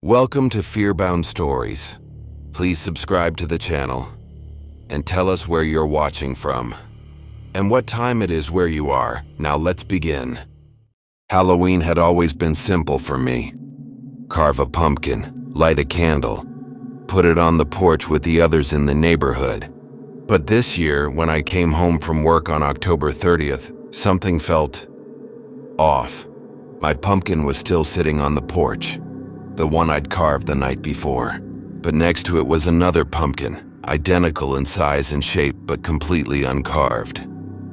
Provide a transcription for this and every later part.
Welcome to FearBound Stories. Please subscribe to the channel and tell us where you're watching from and what time it is where you are. Now let's begin. Halloween had always been simple for me. Carve a pumpkin, light a candle, put it on the porch with the others in the neighborhood. But this year, when I came home from work on October 30th, something felt off. My pumpkin was still sitting on the porch, the one I'd carved the night before. But next to it was another pumpkin, identical in size and shape but completely uncarved.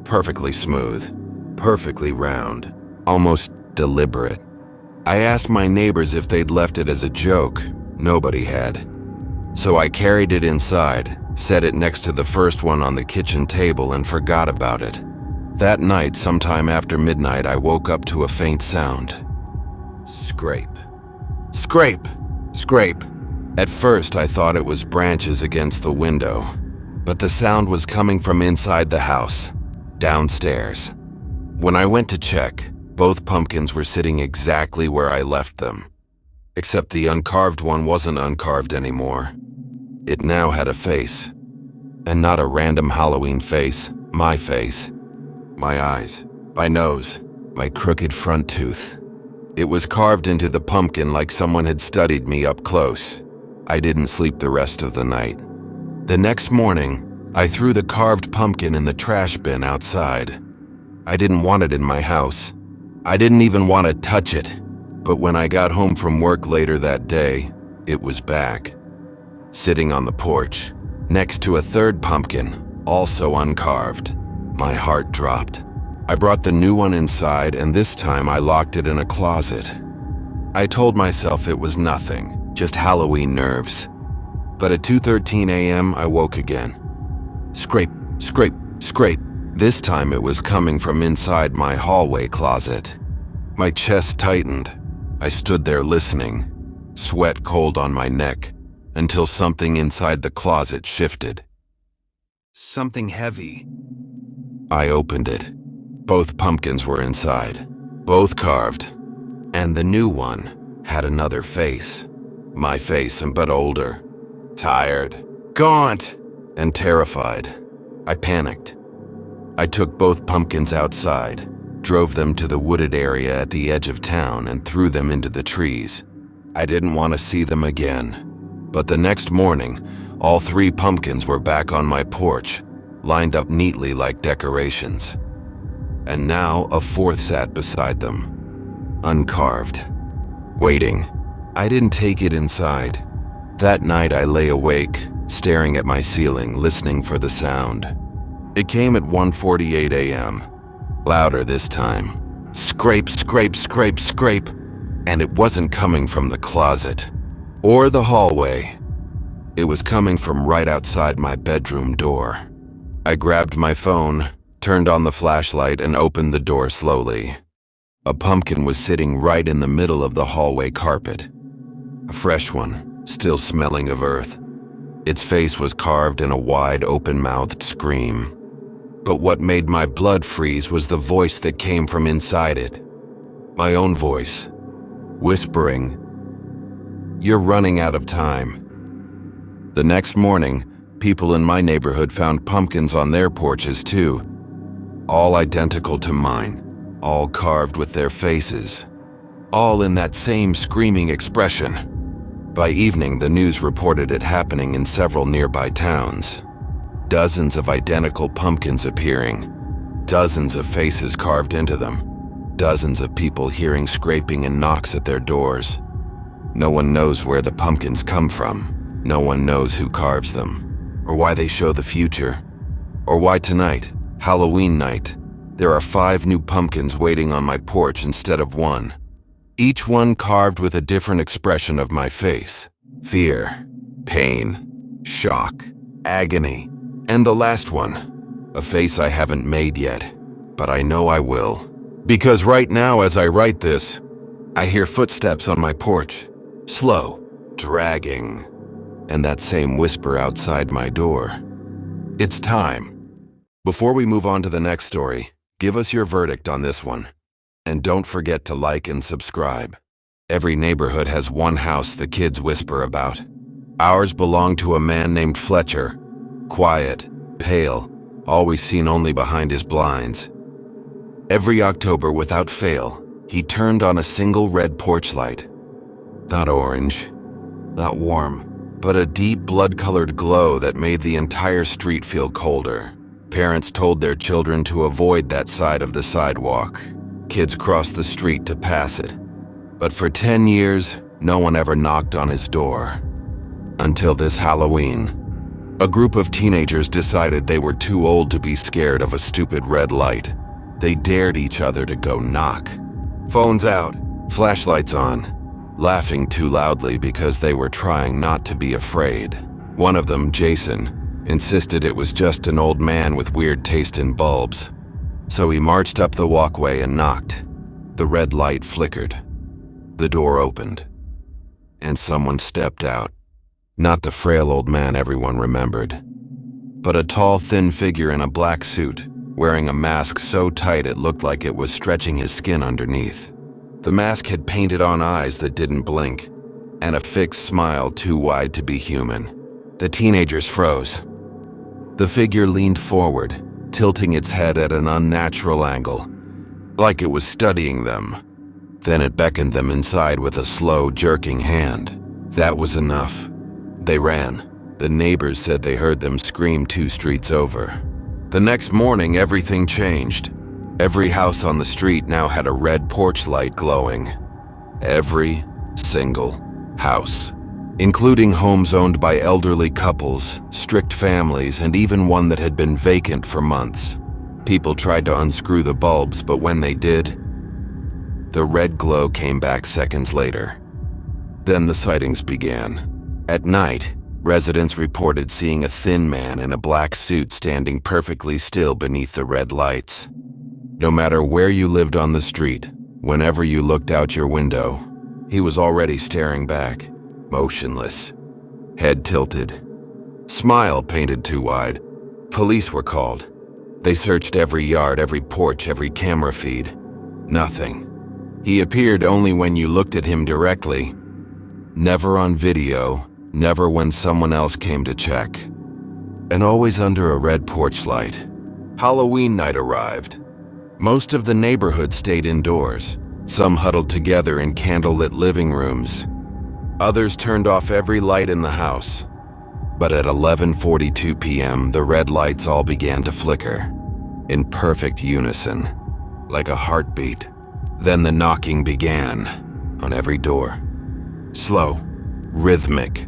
Perfectly smooth, perfectly round, almost deliberate. I asked my neighbors if they'd left it as a joke. Nobody had. So I carried it inside, set it next to the first one on the kitchen table, and forgot about it. That night, sometime after midnight, I woke up to a faint sound. Scrape. Scrape! Scrape! At first, I thought it was branches against the window, but the sound was coming from inside the house, downstairs. When I went to check, both pumpkins were sitting exactly where I left them, except the uncarved one wasn't uncarved anymore. It now had a face, and not a random Halloween face, my face. My eyes, my nose, my crooked front tooth. It was carved into the pumpkin like someone had studied me up close. I didn't sleep the rest of the night. The next morning, I threw the carved pumpkin in the trash bin outside. I didn't want it in my house. I didn't even want to touch it. But when I got home from work later that day, it was back, sitting on the porch, next to a third pumpkin, also uncarved. My heart dropped. I brought the new one inside, and this time I locked it in a closet. I told myself it was nothing, just Halloween nerves. But at 2:13 a.m., I woke again. Scrape, scrape, scrape. This time it was coming from inside my hallway closet. My chest tightened. I stood there listening, sweat cold on my neck, until something inside the closet shifted. Something heavy. I opened it. Both pumpkins were inside, both carved, and the new one had another face. My face, but older, tired, gaunt, and terrified. I panicked. I took both pumpkins outside, drove them to the wooded area at the edge of town, and threw them into the trees. I didn't want to see them again. But the next morning, all three pumpkins were back on my porch, lined up neatly like decorations. And now a fourth sat beside them, uncarved, waiting. I didn't take it inside. That night I lay awake, staring at my ceiling, listening for the sound. It came at 1:48 a.m., louder this time. Scrape, scrape, scrape, scrape. And it wasn't coming from the closet or the hallway. It was coming from right outside my bedroom door. I grabbed my phone, turned on the flashlight, and opened the door slowly. A pumpkin was sitting right in the middle of the hallway carpet. A fresh one, still smelling of earth. Its face was carved in a wide, open-mouthed scream. But what made my blood freeze was the voice that came from inside it. My own voice, whispering, "You're running out of time." The next morning, people in my neighborhood found pumpkins on their porches too, all identical to mine, all carved with their faces, all in that same screaming expression. By evening, the news reported it happening in several nearby towns. Dozens of identical pumpkins appearing, dozens of faces carved into them, dozens of people hearing scraping and knocks at their doors. No one knows where the pumpkins come from. No one knows who carves them, or why they show the future, or why tonight, Halloween night, there are 5 new pumpkins waiting on my porch instead of 1. Each one carved with a different expression of my face. Fear, pain, shock, agony, and the last one, a face I haven't made yet, but I know I will. Because right now, as I write this, I hear footsteps on my porch, slow, dragging, and that same whisper outside my door. It's time. Before we move on to the next story, give us your verdict on this one. And don't forget to like and subscribe. Every neighborhood has one house the kids whisper about. Ours belonged to a man named Fletcher. Quiet, pale, always seen only behind his blinds. Every October, without fail, he turned on a single red porch light. Not orange, not warm, but a deep blood-colored glow that made the entire street feel colder. Parents told their children to avoid that side of the sidewalk. Kids crossed the street to pass it. But for 10 years, no one ever knocked on his door. Until this Halloween. A group of teenagers decided they were too old to be scared of a stupid red light. They dared each other to go knock. Phones out, flashlights on, laughing too loudly because they were trying not to be afraid. One of them, Jason, insisted it was just an old man with weird taste in bulbs. So he marched up the walkway and knocked. The red light flickered. The door opened. And someone stepped out. Not the frail old man everyone remembered, but a tall, thin figure in a black suit, wearing a mask so tight it looked like it was stretching his skin underneath. The mask had painted on eyes that didn't blink, and a fixed smile too wide to be human. The teenagers froze. The figure leaned forward, tilting its head at an unnatural angle, like it was studying them. Then it beckoned them inside with a slow, jerking hand. That was enough. They ran. The neighbors said they heard them scream 2 streets over. The next morning, everything changed. Every house on the street now had a red porch light glowing. Every single house, including homes owned by elderly couples, strict families, and even one that had been vacant for months. People tried to unscrew the bulbs, but when they did, the red glow came back seconds later. Then the sightings began. At night, residents reported seeing a thin man in a black suit standing perfectly still beneath the red lights. No matter where you lived on the street, whenever you looked out your window, he was already staring back, motionless, head tilted, smile painted too wide. Police were called. They searched every yard, every porch, every camera feed. Nothing. He appeared only when you looked at him directly. Never on video, never when someone else came to check. And always under a red porch light. Halloween night arrived. Most of the neighborhood stayed indoors. Some huddled together in candlelit living rooms. Others turned off every light in the house. But at 11:42 p.m., the red lights all began to flicker, in perfect unison, like a heartbeat. Then the knocking began, on every door. Slow, rhythmic,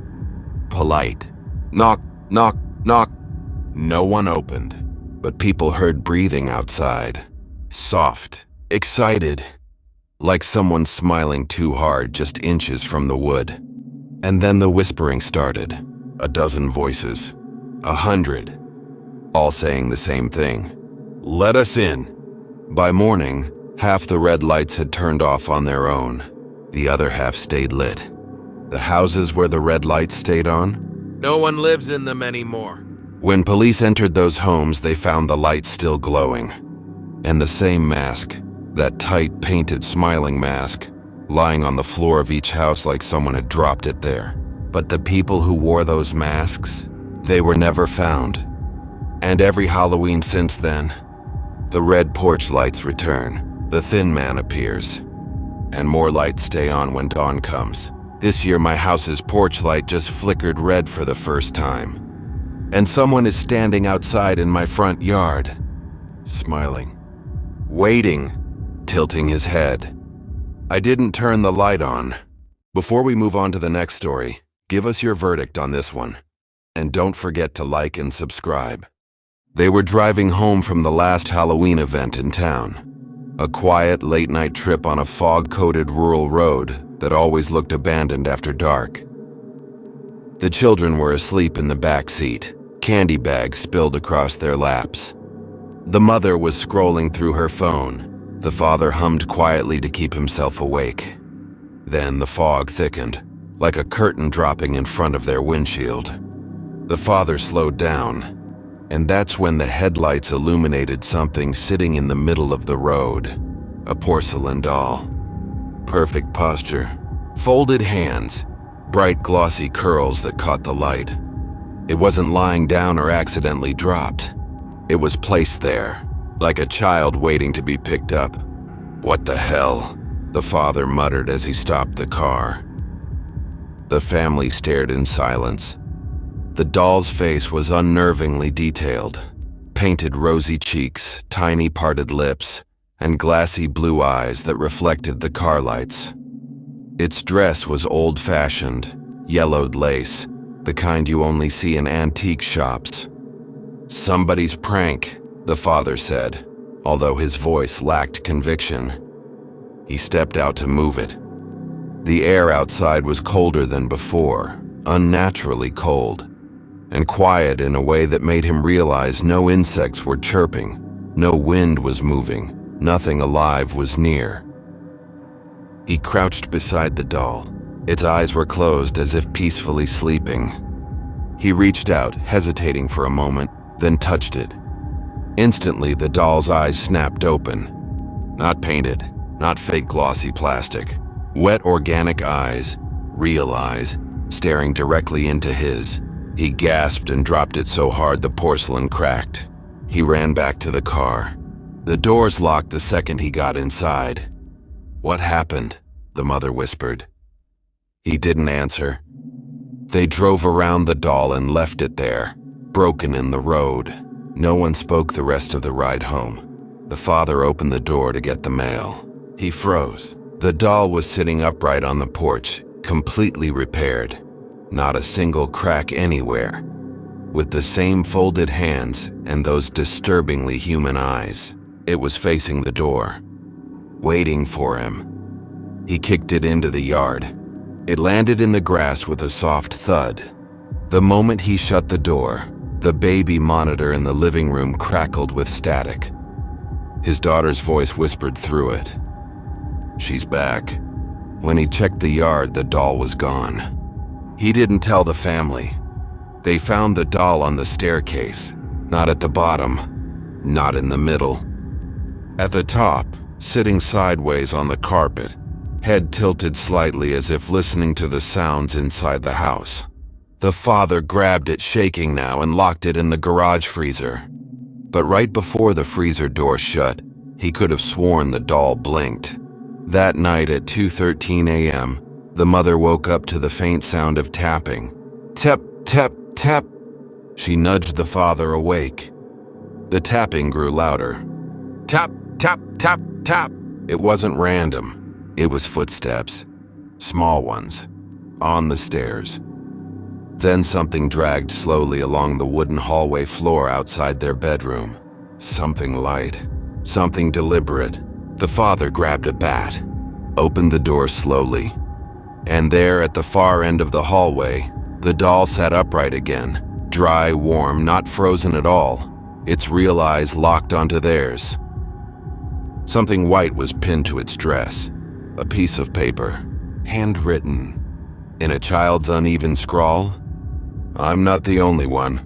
polite. Knock, knock, knock. No one opened, but people heard breathing outside. Soft, excited, like someone smiling too hard just inches from the wood. And then the whispering started. A dozen voices, 100, all saying the same thing. Let us in. By morning, half the red lights had turned off on their own. The other half stayed lit. The houses where the red lights stayed on, no one lives in them anymore. When police entered those homes, they found the lights still glowing. And the same mask, that tight, painted, smiling mask, lying on the floor of each house like someone had dropped it there. But the people who wore those masks, they were never found. And every Halloween since then, the red porch lights return. The thin man appears. And more lights stay on when dawn comes. This year, my house's porch light just flickered red for the first time. And someone is standing outside in my front yard, smiling, waiting, tilting his head. I didn't turn the light on. Before we move on to the next story, give us your verdict on this one. And don't forget to like and subscribe. They were driving home from the last Halloween event in town. A quiet, late-night trip on a fog-coated rural road that always looked abandoned after dark. The children were asleep in the back seat, candy bags spilled across their laps. The mother was scrolling through her phone. The father hummed quietly to keep himself awake. Then the fog thickened, like a curtain dropping in front of their windshield. The father slowed down, and that's when the headlights illuminated something sitting in the middle of the road. A porcelain doll. Perfect posture, Folded hands, bright glossy curls that caught the light. It wasn't lying down or accidentally dropped. It was placed there, like a child waiting to be picked up. "What the hell?" the father muttered as he stopped the car. The family stared in silence. The doll's face was unnervingly detailed. Painted rosy cheeks, tiny parted lips, and glassy blue eyes that reflected the car lights. Its dress was old-fashioned, yellowed lace, the kind you only see in antique shops. "Somebody's prank," the father said, although his voice lacked conviction. He stepped out to move it. The air outside was colder than before, unnaturally cold, and quiet in a way that made him realize no insects were chirping, no wind was moving, nothing alive was near. He crouched beside the doll. Its eyes were closed as if peacefully sleeping. He reached out, hesitating for a moment, then touched it. Instantly, the doll's eyes snapped open. Not painted, not fake glossy plastic. Wet organic eyes, real eyes, staring directly into his. He gasped and dropped it so hard the porcelain cracked. He ran back to the car. The doors locked the second he got inside. "What happened?" the mother whispered. He didn't answer. They drove around the doll and left it there, broken in the road. No one spoke the rest of the ride home. The father opened the door to get the mail. He froze. The doll was sitting upright on the porch, completely repaired. Not a single crack anywhere. With the same folded hands and those disturbingly human eyes. It was facing the door, waiting for him. He kicked it into the yard. It landed in the grass with a soft thud. The moment he shut the door, the baby monitor in the living room crackled with static. His daughter's voice whispered through it. "She's back." When he checked the yard, the doll was gone. He didn't tell the family. They found the doll on the staircase, not at the bottom, not in the middle. At the top, sitting sideways on the carpet, head tilted slightly as if listening to the sounds inside the house. The father grabbed it, shaking now, and locked it in the garage freezer. But right before the freezer door shut, he could have sworn the doll blinked. That night at 2:13 a.m., the mother woke up to the faint sound of tapping. Tap, tap, tap. She nudged the father awake. The tapping grew louder. Tap, tap, tap, tap. It wasn't random. It was footsteps. Small ones. On the stairs. Then something dragged slowly along the wooden hallway floor outside their bedroom. Something light. Something deliberate. The father grabbed a bat, opened the door slowly. And there at the far end of the hallway, the doll sat upright again. Dry, warm, not frozen at all. Its real eyes locked onto theirs. Something white was pinned to its dress. A piece of paper. Handwritten. In a child's uneven scrawl. "I'm not the only one."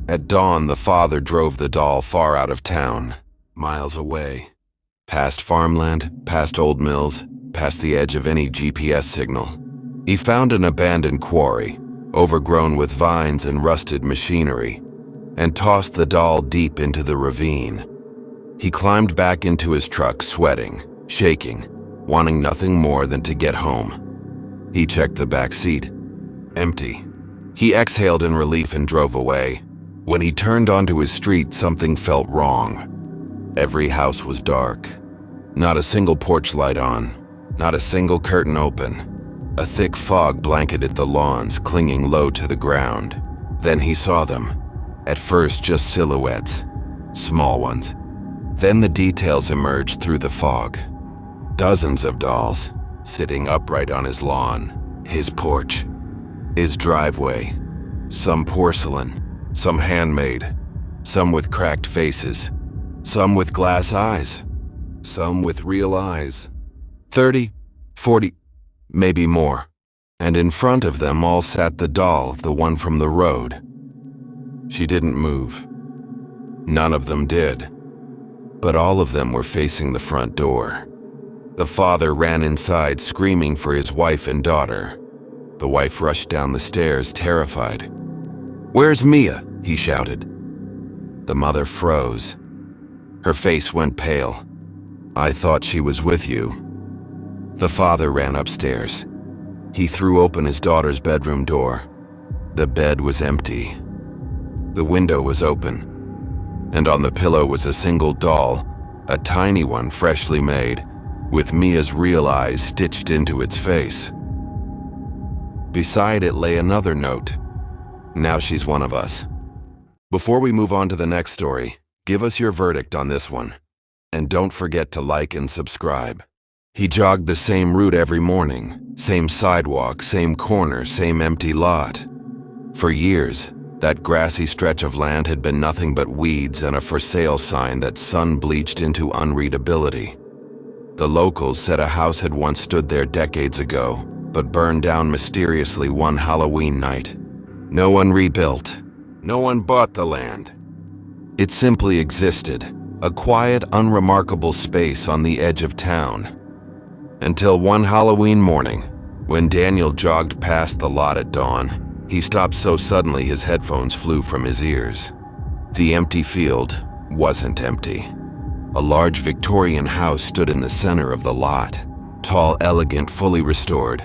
At dawn, the father drove the doll far out of town, miles away. Past farmland, past old mills, past the edge of any GPS signal. He found an abandoned quarry, overgrown with vines and rusted machinery, and tossed the doll deep into the ravine. He climbed back into his truck, sweating, shaking, wanting nothing more than to get home. He checked the back seat. Empty. He exhaled in relief and drove away. When he turned onto his street, something felt wrong. Every house was dark. Not a single porch light on. Not a single curtain open. A thick fog blanketed the lawns, clinging low to the ground. Then he saw them. At first, just silhouettes. Small ones. Then the details emerged through the fog. Dozens of dolls, sitting upright on his lawn, his porch, his driveway. Some porcelain, some handmade, some with cracked faces, some with glass eyes, some with real eyes. 30, 40, maybe more. And in front of them all sat the doll, the one from the road. She didn't move. None of them did. But all of them were facing the front door. The father ran inside, screaming for his wife and daughter. The wife rushed down the stairs, terrified. "Where's Mia?" he shouted. The mother froze. Her face went pale. "I thought she was with you." The father ran upstairs. He threw open his daughter's bedroom door. The bed was empty. The window was open, and on the pillow was a single doll, a tiny one freshly made, with Mia's real eyes stitched into its face. Beside it lay another note. "Now she's one of us." Before we move on to the next story, give us your verdict on this one. And don't forget to like and subscribe. He jogged the same route every morning, same sidewalk, same corner, same empty lot. For years, that grassy stretch of land had been nothing but weeds and a for sale sign that sun bleached into unreadability. The locals said a house had once stood there decades ago, but burned down mysteriously one Halloween night. No one rebuilt. No one bought the land. It simply existed, a quiet, unremarkable space on the edge of town. Until one Halloween morning, when Daniel jogged past the lot at dawn, he stopped so suddenly his headphones flew from his ears. The empty field wasn't empty. A large Victorian house stood in the center of the lot, tall, elegant, fully restored.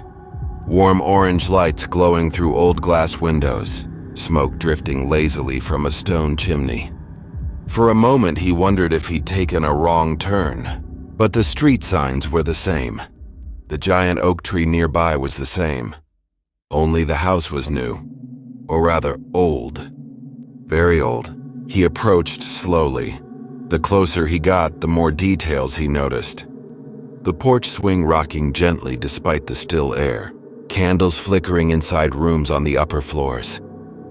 Warm orange lights glowing through old glass windows, smoke drifting lazily from a stone chimney. For a moment he wondered if he'd taken a wrong turn, but the street signs were the same. The giant oak tree nearby was the same. Only the house was new, or rather old. Very old. He approached slowly. The closer he got, the more details he noticed. The porch swing rocking gently despite the still air. Candles flickering inside rooms on the upper floors.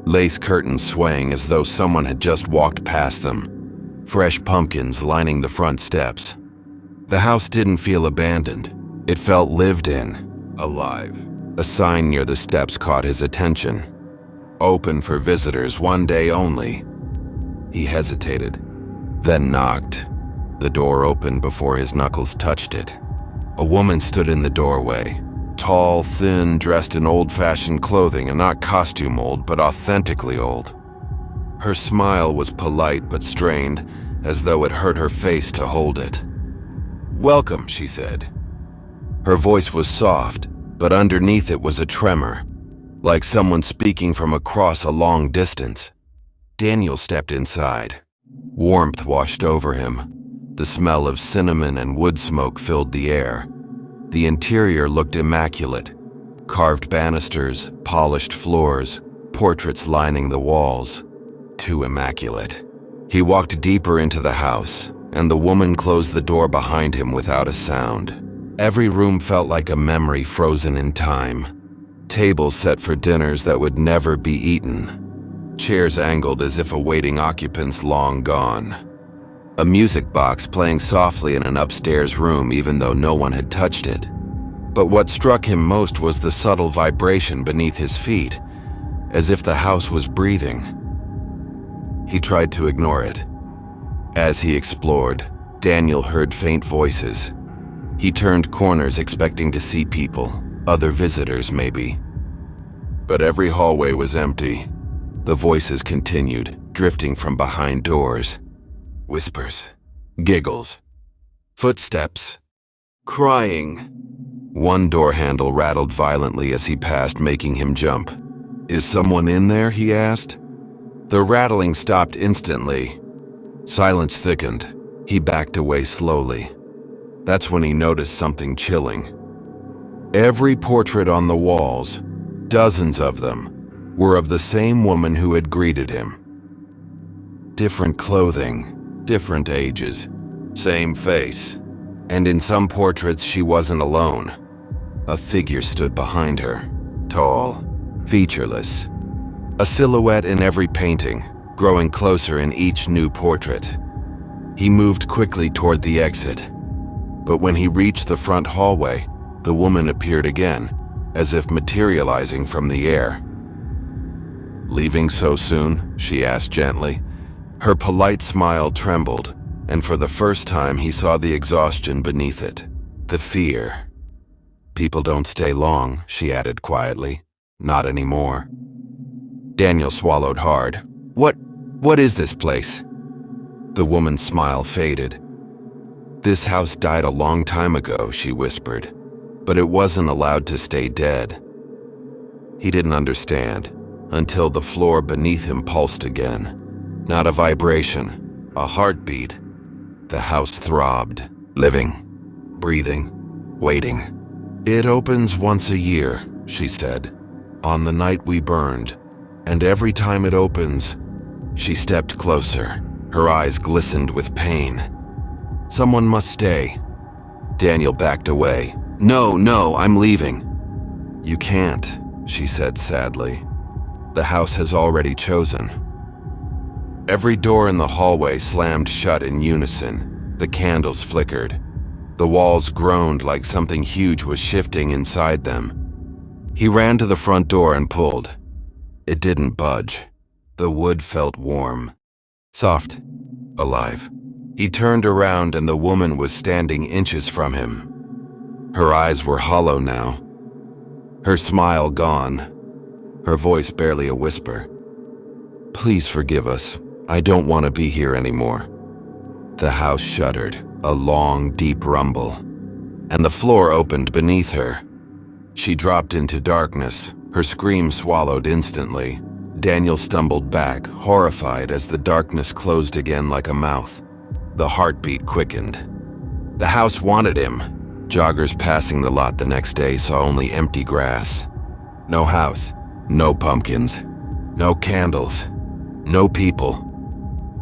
Lace curtains swaying as though someone had just walked past them. Fresh pumpkins lining the front steps. The house didn't feel abandoned. It felt lived in, alive. A sign near the steps caught his attention. "Open for visitors one day only." He hesitated, then knocked. The door opened before his knuckles touched it. A woman stood in the doorway. Tall, thin, dressed in old-fashioned clothing, and not costume old, but authentically old. Her smile was polite but strained, as though it hurt her face to hold it. "Welcome," she said. Her voice was soft, but underneath it was a tremor, like someone speaking from across a long distance. Daniel stepped inside. Warmth washed over him. The smell of cinnamon and wood smoke filled the air. The interior looked immaculate. Carved banisters, polished floors, portraits lining the walls. Too immaculate. He walked deeper into the house, and the woman closed the door behind him without a sound. Every room felt like a memory frozen in time. Tables set for dinners that would never be eaten. Chairs angled as if awaiting occupants long gone. A music box playing softly in an upstairs room even though no one had touched it. But what struck him most was the subtle vibration beneath his feet, as if the house was breathing. He tried to ignore it. As he explored, Daniel heard faint voices. He turned corners expecting to see people, other visitors maybe. But every hallway was empty. The voices continued, drifting from behind doors. Whispers, giggles, footsteps, crying. One door handle rattled violently as he passed, making him jump. "Is someone in there?" he asked. The rattling stopped instantly. Silence thickened. He backed away slowly. That's when he noticed something chilling. Every portrait on the walls, dozens of them, were of the same woman who had greeted him. Different clothing, different ages, same face. And in some portraits she wasn't alone. A figure stood behind her, tall, featureless. A silhouette in every painting, growing closer in each new portrait. He moved quickly toward the exit. But when he reached the front hallway, the woman appeared again, as if materializing from the air. "Leaving so soon?" she asked gently. Her polite smile trembled, and for the first time he saw the exhaustion beneath it. The fear. People don't stay long, she added quietly. Not anymore. Daniel swallowed hard. What is this place? The woman's smile faded. This house died a long time ago, she whispered, but it wasn't allowed to stay dead. He didn't understand until the floor beneath him pulsed again. Not a vibration, a heartbeat. The house throbbed, living, breathing, waiting. It opens once a year, she said, on the night we burned. And every time it opens, she stepped closer. Her eyes glistened with pain. Someone must stay. Daniel backed away. No, I'm leaving. You can't, she said sadly. The house has already chosen. Every door in the hallway slammed shut in unison. The candles flickered. The walls groaned like something huge was shifting inside them. He ran to the front door and pulled. It didn't budge. The wood felt warm, soft, alive. He turned around and the woman was standing inches from him. Her eyes were hollow now. Her smile gone. Her voice barely a whisper. Please forgive us. I don't want to be here anymore. The house shuddered, a long, deep rumble, and the floor opened beneath her. She dropped into darkness, her scream swallowed instantly. Daniel stumbled back, horrified as the darkness closed again like a mouth. The heartbeat quickened. The house wanted him. Joggers passing the lot the next day saw only empty grass. No house, no pumpkins, no candles, no people.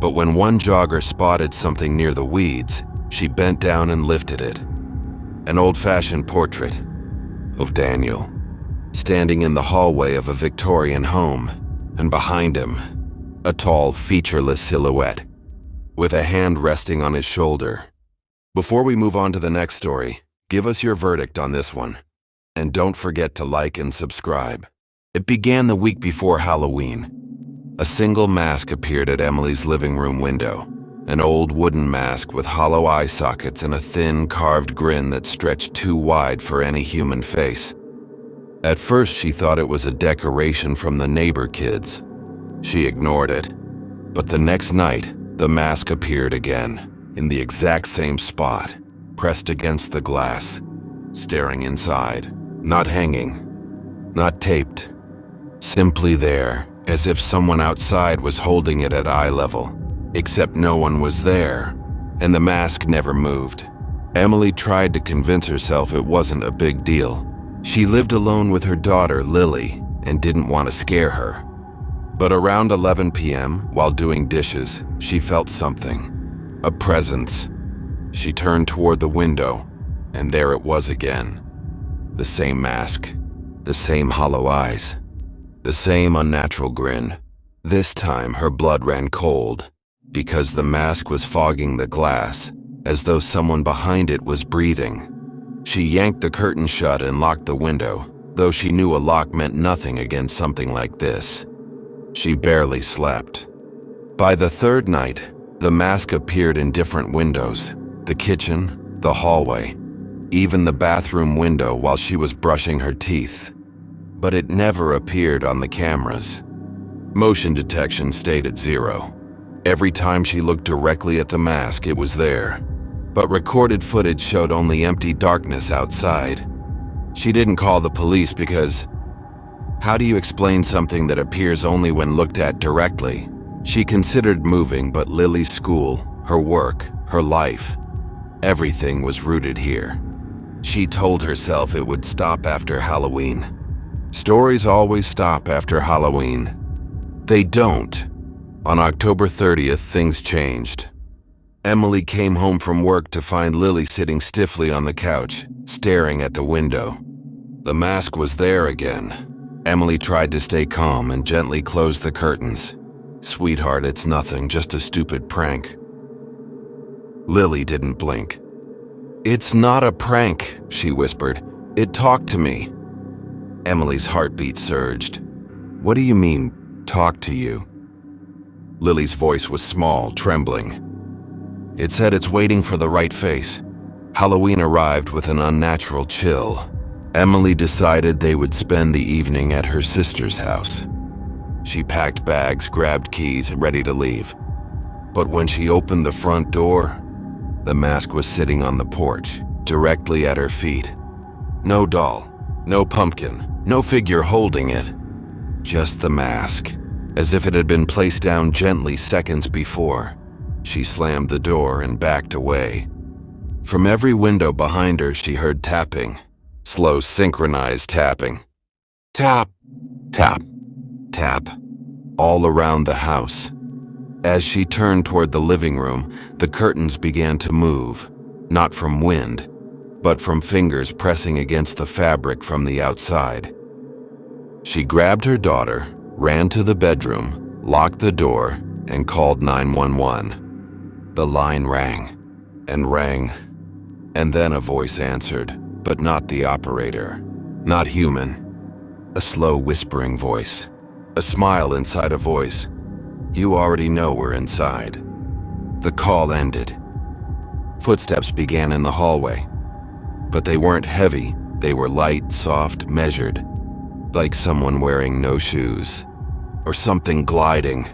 But when one jogger spotted something near the weeds, she bent down and lifted it. An old-fashioned portrait of Daniel, standing in the hallway of a Victorian home, and behind him, a tall, featureless silhouette, with a hand resting on his shoulder. Before we move on to the next story, give us your verdict on this one. And don't forget to like and subscribe. It began the week before Halloween. A single mask appeared at Emily's living room window. An old wooden mask with hollow eye sockets and a thin, carved grin that stretched too wide for any human face. At first, she thought it was a decoration from the neighbor kids. She ignored it. But the next night, the mask appeared again, in the exact same spot, pressed against the glass, staring inside, not hanging, not taped, simply there, as if someone outside was holding it at eye level. Except no one was there, and the mask never moved. Emily tried to convince herself it wasn't a big deal. She lived alone with her daughter, Lily, and didn't want to scare her. But around 11 p.m., while doing dishes, she felt something. A presence. She turned toward the window, and there it was again. The same mask, the same hollow eyes, the same unnatural grin. This time her blood ran cold, because the mask was fogging the glass, as though someone behind it was breathing. She yanked the curtain shut and locked the window, though she knew a lock meant nothing against something like this. She barely slept. By the third night, the mask appeared in different windows, the kitchen, the hallway, even the bathroom window while she was brushing her teeth. But it never appeared on the cameras. Motion detection stayed at 0. Every time she looked directly at the mask, it was there. But recorded footage showed only empty darkness outside. She didn't call the police because, how do you explain something that appears only when looked at directly? She considered moving, but Lily's school, her work, her life, everything was rooted here. She told herself it would stop after Halloween. Stories always stop after Halloween. They don't. On October 30th, things changed. Emily came home from work to find Lily sitting stiffly on the couch, staring at the window. The mask was there again. Emily tried to stay calm and gently closed the curtains. Sweetheart, it's nothing, just a stupid prank. Lily didn't blink. It's not a prank, she whispered. It talked to me. Emily's heartbeat surged. What do you mean, talk to you? Lily's voice was small, trembling. It said it's waiting for the right face. Halloween arrived with an unnatural chill. Emily decided they would spend the evening at her sister's house. She packed bags, grabbed keys, ready to leave. But when she opened the front door, the mask was sitting on the porch, directly at her feet. No doll, no pumpkin, no figure holding it. Just the mask, as if it had been placed down gently seconds before. She slammed the door and backed away. From every window behind her, she heard tapping. Slow, synchronized tapping. Tap, tap, tap, all around the house. As she turned toward the living room, the curtains began to move, not from wind, but from fingers pressing against the fabric from the outside. She grabbed her daughter, ran to the bedroom, locked the door, and called 911. The line rang, and then a voice answered, but not the operator, not human. A slow whispering voice, a smile inside a voice. You already know we're inside. The call ended. Footsteps began in the hallway, but they weren't heavy. They were light, soft, measured, like someone wearing no shoes, or something gliding.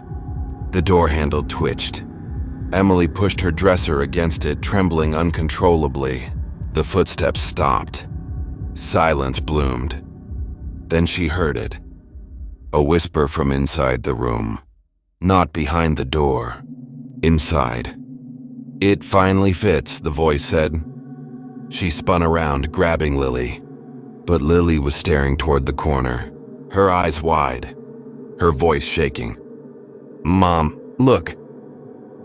The door handle twitched. Emily pushed her dresser against it, trembling uncontrollably. The footsteps stopped. Silence bloomed. Then she heard it. A whisper from inside the room. Not behind the door. Inside. It finally fits, the voice said. She spun around, grabbing Lily. But Lily was staring toward the corner, her eyes wide, her voice shaking. Mom, look.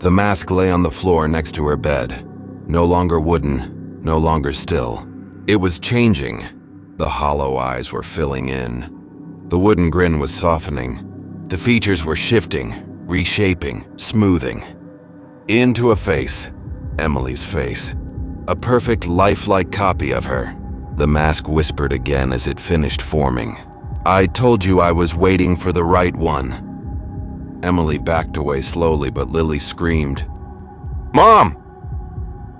The mask lay on the floor next to her bed. No longer wooden, no longer still. It was changing. The hollow eyes were filling in. The wooden grin was softening. The features were shifting, reshaping, smoothing. Into a face, Emily's face. A perfect, lifelike copy of her. The mask whispered again as it finished forming. I told you I was waiting for the right one. Emily backed away slowly, but Lily screamed, Mom!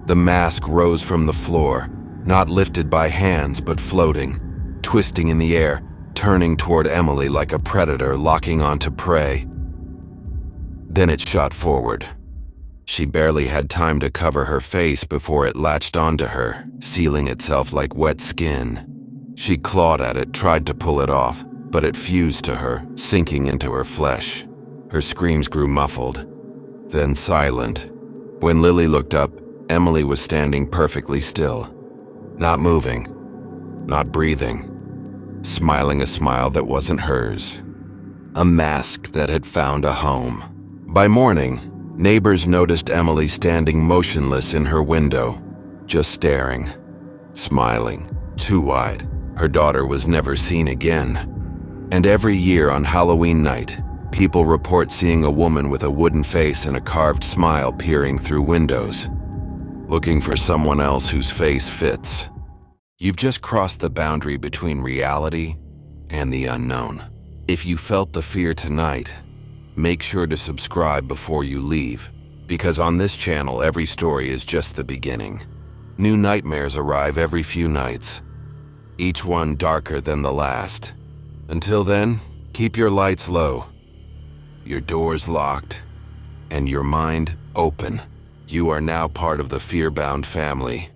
The mask rose from the floor, not lifted by hands, but floating, twisting in the air, turning toward Emily like a predator locking onto prey. Then it shot forward. She barely had time to cover her face before it latched onto her, sealing itself like wet skin. She clawed at it, tried to pull it off, but it fused to her, sinking into her flesh. Her screams grew muffled, then silent. When Lily looked up, Emily was standing perfectly still, not moving, not breathing, smiling a smile that wasn't hers. A mask that had found a home. By morning, neighbors noticed Emily standing motionless in her window, just staring, smiling, too wide. Her daughter was never seen again. And every year on Halloween night, people report seeing a woman with a wooden face and a carved smile peering through windows, looking for someone else whose face fits. You've just crossed the boundary between reality and the unknown. If you felt the fear tonight, make sure to subscribe before you leave, because on this channel every story is just the beginning. New nightmares arrive every few nights, each one darker than the last. Until then, keep your lights low, your doors locked, and your mind open. You are now part of the FearBound family.